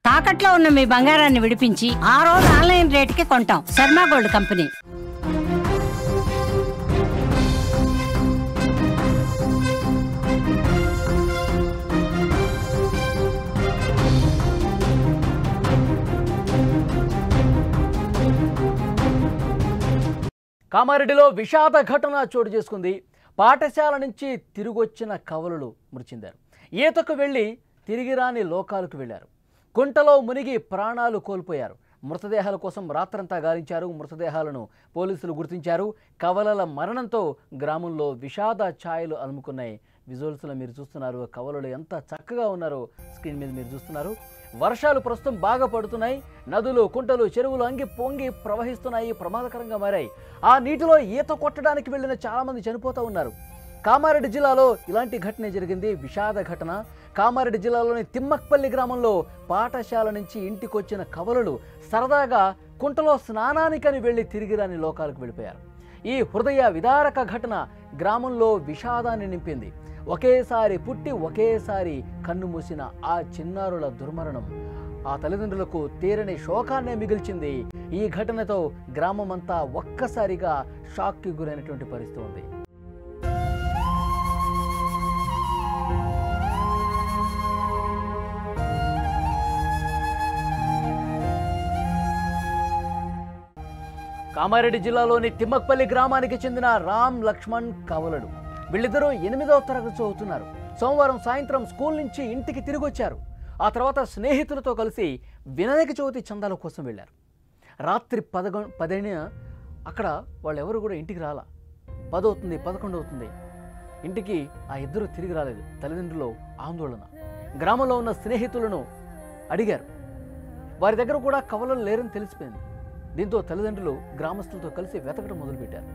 తాకట్లో ఉన్న మీ బంగారాన్ని విడిపించి ఆ రోజు ఆన్లైన్ రేటుకి కొంటాం. Sharma gold company. కామారెడ్డిలో విషాద ఘటన చోటు చేసుకుంది. పాఠశాల నుంచి తిరిగొచ్చిన కవలులు మృతి చెందారు. ఈతకు వెళ్ళి తిరిగి రాని లోకాలకు వెళ్లారు. కుంటలో మునిగి ప్రాణాలు కోల్పోయారు. మృతదేహాల కోసం రాత్రంతా గాలించారు. మృతదేహాలను పోలీసులు గుర్తించారు. కవలల మరణంతో గ్రామంలో విషాద ఛాయలు అలుముకున్నాయి. విజువల్స్లో మీరు చూస్తున్నారు కవలలు ఎంత చక్కగా ఉన్నారో స్క్రీన్ మీద మీరు చూస్తున్నారు. వర్షాలు ప్రస్తుతం బాగా పడుతున్నాయి. నదులు, కుంటలు, చెరువులు అంగి పొంగి ప్రవహిస్తున్నాయి, ప్రమాదకరంగా మారాయి. ఆ నీటిలో ఈత కొట్టడానికి వెళ్ళిన చాలామంది చనిపోతూ ఉన్నారు. కామారెడ్డి జిల్లాలో ఇలాంటి ఘటన జరిగింది. విషాద ఘటన. కామారెడ్డి జిల్లాలోని తిమ్మక్పల్లి గ్రామంలో పాఠశాల నుంచి ఇంటికొచ్చిన కవలలు సరదాగా కుంటలో స్నానానికని వెళ్ళి తిరిగి రాని లోకాలకు వెళ్ళిపోయారు. ఈ హృదయ విదారక ఘటన గ్రామంలో విషాదాన్ని నింపింది. ఒకేసారి పుట్టి ఒకేసారి కన్ను మూసిన ఆ చిన్నారుల దుర్మరణం ఆ తల్లిదండ్రులకు తీరని శోకాన్నే మిగిల్చింది. ఈ ఘటనతో గ్రామమంతా ఒక్కసారిగా షాక్కి గురైనటువంటి పరిస్థితి ఉంది. కామారెడ్డి జిల్లాలోని తిమ్మక్పల్లి గ్రామానికి చెందిన రామ్ లక్ష్మణ్ కవలడు. వీళ్ళిద్దరూ 8వ తరగతి చదువుతున్నారు. సోమవారం సాయంత్రం స్కూల్ నుంచి ఇంటికి తిరిగి వచ్చారు. ఆ తర్వాత స్నేహితులతో కలిసి వినాయక చవితి చందాల కోసం వెళ్ళారు. రాత్రి 10 అక్కడ వాళ్ళెవరు కూడా ఇంటికి రాలా. 10 అవుతుంది, 11 అవుతుంది. ఇంటికి ఆ ఇద్దరు తిరిగి రాలేదు. తల్లిదండ్రులు ఆందోళన. గ్రామంలో ఉన్న స్నేహితులను అడిగారు. వారి దగ్గర కూడా కవలలు లేరని తెలిసిపోయింది. దీంతో తల్లిదండ్రులు గ్రామస్తులతో కలిసి వెతకడం మొదలుపెట్టారు.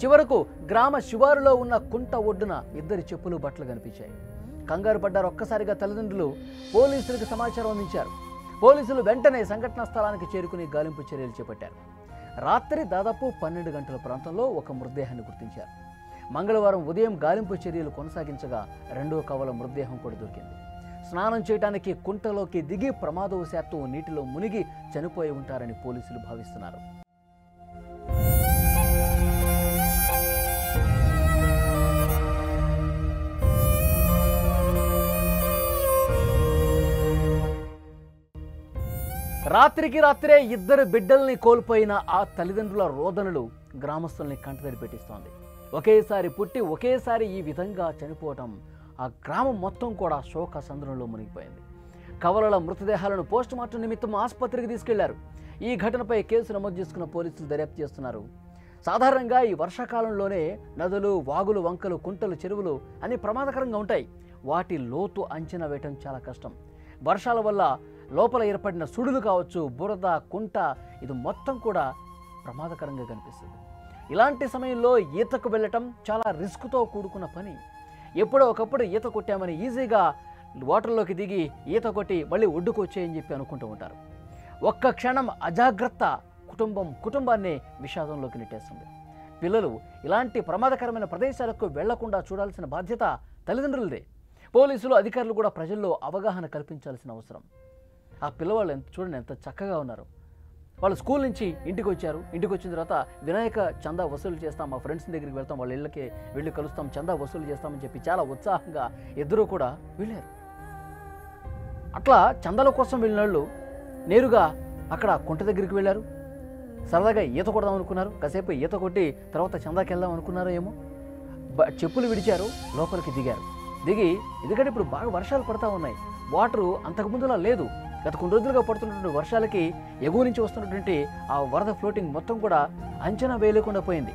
చివరకు గ్రామ శివారులో ఉన్న కుంట ఒడ్డున ఇద్దరి చెప్పులు, బట్టలు కనిపించాయి. కంగారు పడ్డారు. ఒక్కసారిగా తల్లిదండ్రులు పోలీసులకు సమాచారం అందించారు. పోలీసులు వెంటనే సంఘటనా స్థలానికి చేరుకుని గాలింపు చర్యలు చేపట్టారు. రాత్రి దాదాపు 12 గంటల ప్రాంతంలో ఒక మృతదేహాన్ని గుర్తించారు. మంగళవారం ఉదయం గాలింపు చర్యలు కొనసాగించగా 2వ కవల మృతదేహం కూడా దొరికింది. స్నానం చేయడానికి కుంటలోకి దిగి ప్రమాదవశాత్తు నీటిలో మునిగి చనిపోయి ఉంటారని పోలీసులు భావిస్తున్నారు. రాత్రికి రాత్రే ఇద్దరు బిడ్డల్ని కోల్పోయిన ఆ తల్లిదండ్రుల రోదనలు గ్రామస్తుల్ని కంటతడి పెట్టిస్తోంది. ఒకేసారి పుట్టి ఒకేసారి ఈ విధంగా చనిపోవటం ఆ గ్రామం మొత్తం కూడా శోక సంద్రంలో మునిగిపోయింది. కవలల మృతదేహాలను పోస్టుమార్టం నిమిత్తం ఆసుపత్రికి తీసుకెళ్లారు. ఈ ఘటనపై కేసు నమోదు చేసుకున్న పోలీసులు దర్యాప్తు చేస్తున్నారు. సాధారణంగా ఈ వర్షాకాలంలోనే నదులు, వాగులు, వంకలు, కుంటలు, చెరువులు అన్ని ప్రమాదకరంగా ఉంటాయి. వాటి లోతు అంచనా వేయటం చాలా కష్టం. వర్షాల వల్ల లోపల ఏర్పడిన సుడులు కావచ్చు, బురద, కుంట, ఇది మొత్తం కూడా ప్రమాదకరంగా కనిపిస్తుంది. ఇలాంటి సమయంలో ఈతకు వెళ్ళటం చాలా రిస్క్తో కూడుకున్న పని. ఎప్పుడో ఒకప్పుడు ఈత కొట్టామని ఈజీగా వాటర్లోకి దిగి ఈత కొట్టి మళ్ళీ ఒడ్డుకు వచ్చేయని చెప్పి అనుకుంటూ ఉంటారు. ఒక్క క్షణం అజాగ్రత్త కుటుంబాన్ని విషాదంలోకి నెట్టేస్తుంది. పిల్లలు ఇలాంటి ప్రమాదకరమైన ప్రదేశాలకు వెళ్లకుండా చూడాల్సిన బాధ్యత తల్లిదండ్రులదే. పోలీసులు, అధికారులు కూడా ప్రజల్లో అవగాహన కల్పించాల్సిన అవసరం. ఆ పిల్లవాళ్ళు చూడండి ఎంత చక్కగా ఉన్నారు. వాళ్ళు స్కూల్ నుంచి ఇంటికి వచ్చారు. ఇంటికి వచ్చిన తర్వాత వినాయక చందా వసూలు చేస్తాం, మా ఫ్రెండ్స్ దగ్గరికి వెళ్తాం, వాళ్ళ ఇళ్ళకి వెళ్ళి కలుస్తాం, చందా వసూలు చేస్తామని చెప్పి చాలా ఉత్సాహంగా ఇద్దరూ కూడా వెళ్ళారు. అట్లా చందాల కోసం వెళ్ళిన వాళ్ళు నేరుగా అక్కడ కుంట దగ్గరికి వెళ్ళారు. సరదాగా ఈత కొడదాం అనుకున్నారు. కాసేపు ఈత కొట్టి తర్వాత చందాకి వెళ్దాం అనుకున్నారో ఏమో. చెప్పులు విడిచారు, లోపలికి దిగారు. దిగి ఎందుకంటే ఇప్పుడు బాగా వర్షాలు పడతా ఉన్నాయి. వాటరు అంతకుముందులా లేదు. గత కొన్ని రోజులుగా పడుతున్నటువంటి వర్షాలకి ఎగువ నుంచి వస్తున్నటువంటి ఆ వరద ఫ్లోటింగ్ మొత్తం కూడా అంచనా వేయలేకుండా పోయింది.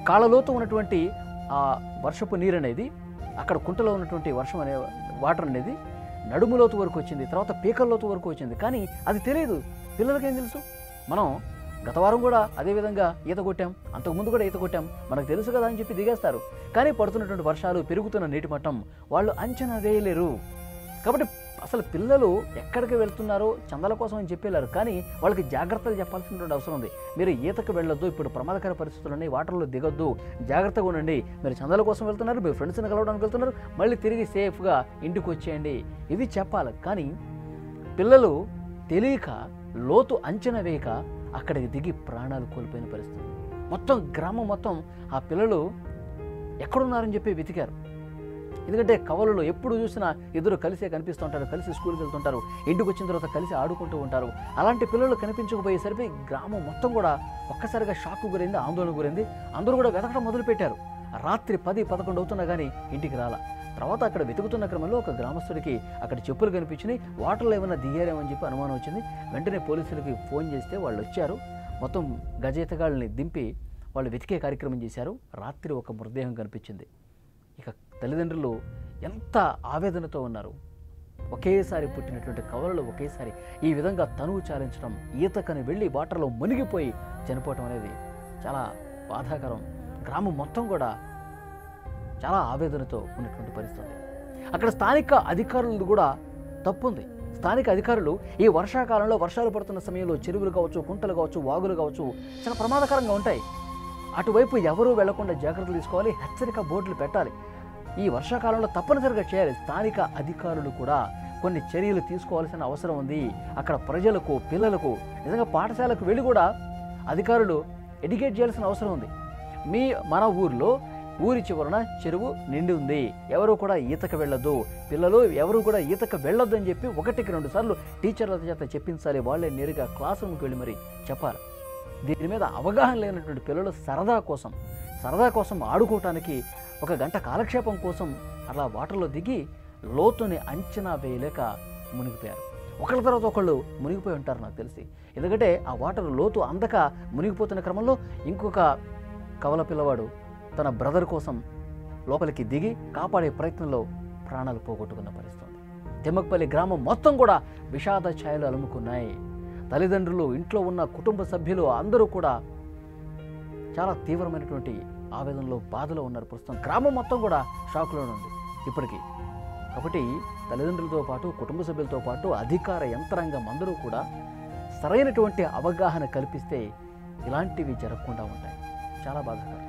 కాళ్ళలోతు ఉన్నటువంటి ఆ వర్షపు నీరు అనేది అక్కడ కుంటలో ఉన్నటువంటి వాటర్ అనేది నడుములోతు వరకు వచ్చింది, తర్వాత పీకల్లోతు వరకు వచ్చింది. కానీ అది తెలియదు పిల్లలకేం తెలుసు. మనం గత వారం కూడా అదేవిధంగా ఈత కొట్టాం, అంతకుముందు కూడా ఈత కొట్టాం, మనకు తెలుసు కదా అని చెప్పి దిగేస్తారు. కానీ పడుతున్నటువంటి వర్షాలు, పెరుగుతున్న నీటి మట్టం వాళ్ళు అంచనా వేయలేరు. కాబట్టి అసలు పిల్లలు ఎక్కడికి వెళ్తున్నారో చందాల కోసం అని చెప్పేలారు. కానీ వాళ్ళకి జాగ్రత్తలు చెప్పాల్సినటువంటి అవసరం ఉంది. మీరు ఈతకు వెళ్ళొద్దు, ఇప్పుడు ప్రమాదకర పరిస్థితులు వాటర్లో దిగొద్దు, జాగ్రత్తగా ఉండండి. మీరు చందాల కోసం వెళ్తున్నారు, మీరు ఫ్రెండ్స్ని కలవడానికి వెళ్తున్నారు, మళ్ళీ తిరిగి సేఫ్గా ఇంటికి వచ్చేయండి, ఇవి చెప్పాలి. కానీ పిల్లలు తెలియక లోతు అంచనా వేయక అక్కడికి దిగి ప్రాణాలు కోల్పోయిన పరిస్థితి. మొత్తం గ్రామం మొత్తం ఆ పిల్లలు ఎక్కడున్నారని చెప్పి వెతికారు. ఎందుకంటే కవలలో ఎప్పుడు చూసినా ఇద్దరు కలిసే కనిపిస్తుంటారు, కలిసి స్కూల్కి వెళ్తుంటారు, ఇంటికి వచ్చిన తర్వాత కలిసి ఆడుకుంటూ ఉంటారు. అలాంటి పిల్లలు కనిపించకపోయేసరికి గ్రామం మొత్తం కూడా ఒక్కసారిగా షాక్ గురైంది, ఆందోళన గురైంది. అందరూ కూడా వెతకడం మొదలుపెట్టారు. రాత్రి 10-11 అవుతున్నా కానీ ఇంటికి రాలా. తర్వాత అక్కడ వెతుకుతున్న క్రమంలో ఒక గ్రామస్తుడికి అక్కడ చెప్పులు కనిపించినాయి, వాటర్లో ఏమైనా దిగారేమని చెప్పి అనుమానం వచ్చింది. వెంటనే పోలీసులకి ఫోన్ చేస్తే వాళ్ళు వచ్చారు. మొత్తం గజేతగాళ్ళని దింపి వాళ్ళు వెతికే కార్యక్రమం చేశారు. రాత్రి ఒక మృతదేహం కనిపించింది. ఇక తల్లిదండ్రులు ఎంత ఆవేదనతో ఉన్నారు. ఒకేసారి పుట్టినటువంటి కవలలు ఒకేసారి ఈ విధంగా తనువు చాలించడం, ఈతకని వెళ్ళి వాటర్లో మునిగిపోయి చనిపోవటం అనేది చాలా బాధాకరం. గ్రామం మొత్తం కూడా చాలా ఆవేదనతో ఉన్నటువంటి పరిస్థితి. అక్కడ స్థానిక అధికారులు కూడా తప్పుంది. స్థానిక అధికారులు ఈ వర్షాకాలంలో వర్షాలు పడుతున్న సమయంలో చెరువులు కావచ్చు, కుంటలు కావచ్చు, వాగులు కావచ్చు చాలా ప్రమాదకరంగా ఉంటాయి. అటువైపు ఎవరూ వెళ్లకుండా జాగ్రత్తలు తీసుకోవాలి, హెచ్చరిక బోర్డులు పెట్టాలి. ఈ వర్షాకాలంలో తప్పనిసరిగా చేయాలి. స్థానిక అధికారులు కూడా కొన్ని చర్యలు తీసుకోవాల్సిన అవసరం ఉంది. అక్కడ ప్రజలకు, పిల్లలకు నిజంగా పాఠశాలకు వెళ్ళి కూడా అధికారులు ఎడ్యుకేట్ చేయాల్సిన అవసరం ఉంది. మన ఊర్లో ఊరి చివరన చెరువు నిండి ఉంది, ఎవరు కూడా ఈతకు వెళ్ళొద్దు, పిల్లలు ఎవరు కూడా ఈతకు వెళ్ళొద్దు అని చెప్పి 1-2 సార్లు టీచర్ల చేత చెప్పించాలి. వాళ్ళే నేరుగా క్లాస్ రూమ్కి వెళ్ళి మరి చెప్పాలి. దీని మీద అవగాహన లేనటువంటి పిల్లలు సరదా కోసం ఆడుకోవటానికి, ఒక గంట కాలక్షేపం కోసం అలా వాటర్లో దిగి లోతుని అంచనా వేయలేక మునిగిపోయారు. ఒకళ్ళ తర్వాత ఒకళ్ళు మునిగిపోయి ఉంటారు నాకు తెలిసి. ఎందుకంటే ఆ వాటర్ లోతు అందక మునిగిపోతున్న క్రమంలో ఇంకొక కవల పిల్లవాడు తన బ్రదర్ కోసం లోపలికి దిగి కాపాడే ప్రయత్నంలో ప్రాణాలు పోగొట్టుకున్న పరిస్థితి. తిమ్మకపల్లి గ్రామం మొత్తం కూడా విషాద ఛాయలు అలుముకున్నాయి. తల్లిదండ్రులు, ఇంట్లో ఉన్న కుటుంబ సభ్యులు అందరూ కూడా చాలా తీవ్రమైనటువంటి ఆవేదనలో, బాధలో ఉన్నారు. ప్రస్తుతం గ్రామం మొత్తం కూడా షాక్లో ఉంది ఇప్పటికీ. కాబట్టి తల్లిదండ్రులతో పాటు, కుటుంబ సభ్యులతో పాటు అధికార యంత్రాంగం అందరూ కూడా సరైనటువంటి అవగాహన కల్పిస్తే ఇలాంటివి జరగకుండా ఉంటాయి. చాలా బాధాకరం.